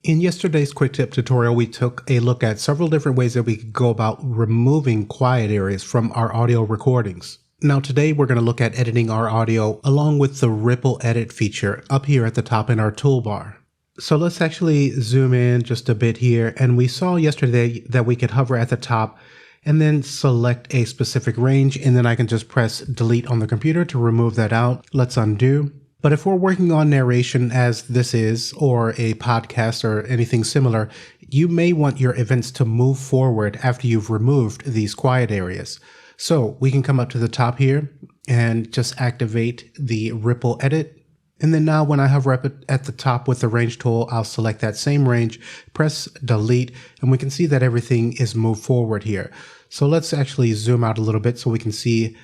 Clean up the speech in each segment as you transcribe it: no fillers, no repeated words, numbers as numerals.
In yesterday's quick tip tutorial, we took a look at several different ways that we could go about removing quiet areas from our audio recordings. Now today we're going to look at editing our audio along with the ripple edit feature up here at the top in our toolbar. So let's actually zoom in just a bit here, and we saw yesterday that we could hover at the top and then select a specific range, and then I can just press delete on the computer to remove that out. Let's undo. But if we're working on narration as this is, or a podcast or anything similar, you may want your events to move forward after you've removed these quiet areas. So we can come up to the top here and just activate the ripple edit. And then now when I hover up at the top with the range tool, I'll select that same range, press delete, and we can see that everything is moved forward here. So let's actually zoom out a little bit so we can see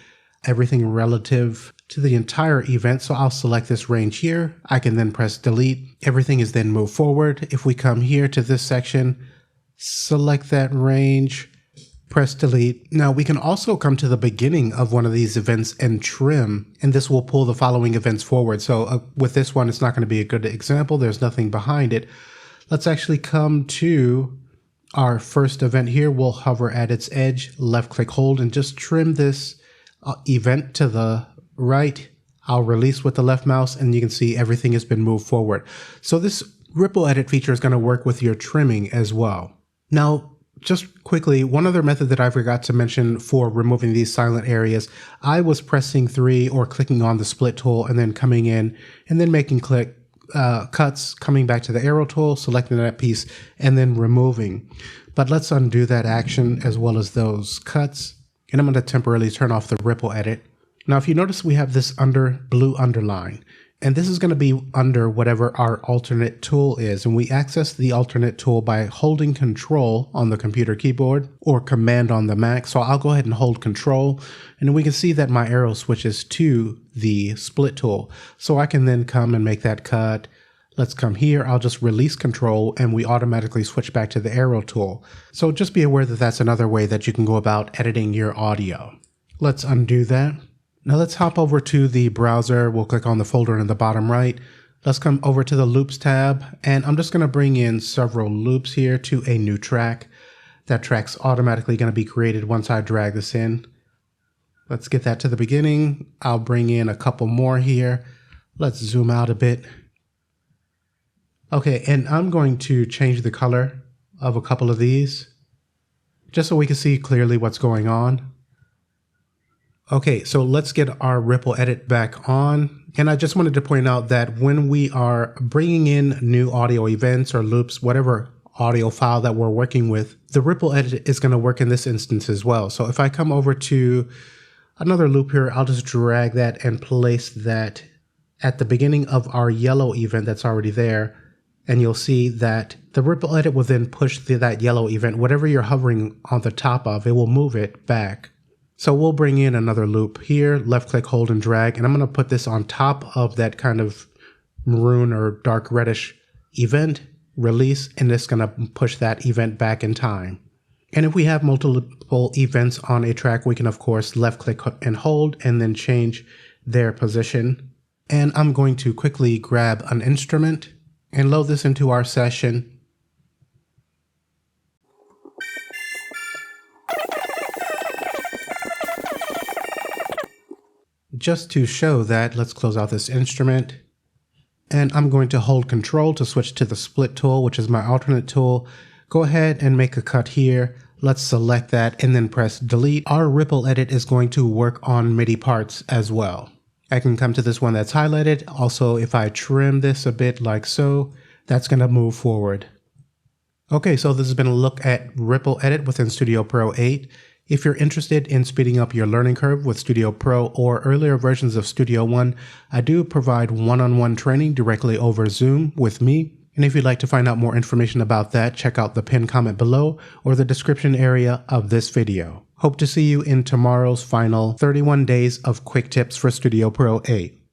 everything relative to the entire event. So I'll select this range here. I can then press delete. Everything is then moved forward. If we come here to this section, select that range, press delete. Now we can also come to the beginning of one of these events and trim, and this will pull the following events forward. So with this one, it's not going to be a good example. There's nothing behind it. Let's actually come to our first event here. We'll hover at its edge, left click hold, and just trim this event to the right. I'll release with the left mouse, and you can see everything has been moved forward. So this ripple edit feature is going to work with your trimming as well. Now, just quickly, one other method that I forgot to mention for removing these silent areas, I was pressing 3 or clicking on the split tool and then coming in and then making cuts, coming back to the arrow tool, selecting that piece, and then removing. But let's undo that action as well as those cuts. And I'm going to temporarily turn off the ripple edit. Now, if you notice, we have this blue underline, and this is going to be under whatever our alternate tool is. And we access the alternate tool by holding Control on the computer keyboard or Command on the Mac. So I'll go ahead and hold Control, and we can see that my arrow switches to the split tool. So I can then come and make that cut. Let's come here. I'll just release Control, and we automatically switch back to the arrow tool. So just be aware that that's another way that you can go about editing your audio. Let's undo that. Now let's hop over to the browser. We'll click on the folder in the bottom right. Let's come over to the loops tab, and I'm just going to bring in several loops here to a new track. That track's automatically going to be created once I drag this in. Let's get that to the beginning. I'll bring in a couple more here. Let's zoom out a bit. Okay, and I'm going to change the color of a couple of these just so we can see clearly what's going on. Okay, so let's get our ripple edit back on. And I just wanted to point out that when we are bringing in new audio events or loops, whatever audio file that we're working with, the ripple edit is going to work in this instance as well. So if I come over to another loop here, I'll just drag that and place that at the beginning of our yellow event that's already there. And you'll see that the ripple edit will then push that yellow event. Whatever you're hovering on the top of, it will move it back. So we'll bring in another loop here, left click, hold, and drag, and I'm going to put this on top of that kind of maroon or dark reddish event, release, and it's going to push that event back in time. And if we have multiple events on a track, we can of course left click and hold and then change their position. And I'm going to quickly grab an instrument and load this into our session. Just to show that, let's close out this instrument, and I'm going to hold Control to switch to the split tool, which is my alternate tool. Go ahead and make a cut here. Let's select that and then press delete. Our ripple edit is going to work on MIDI parts as well. I can come to this one that's highlighted. Also, if I trim this a bit like so, that's going to move forward. Okay, so this has been a look at ripple edit within Studio Pro 8. If you're interested in speeding up your learning curve with Studio Pro or earlier versions of Studio One, I do provide one-on-one training directly over Zoom with me. And if you'd like to find out more information about that, check out the pinned comment below or the description area of this video. Hope to see you in tomorrow's final 31 days of quick tips for Studio Pro 8.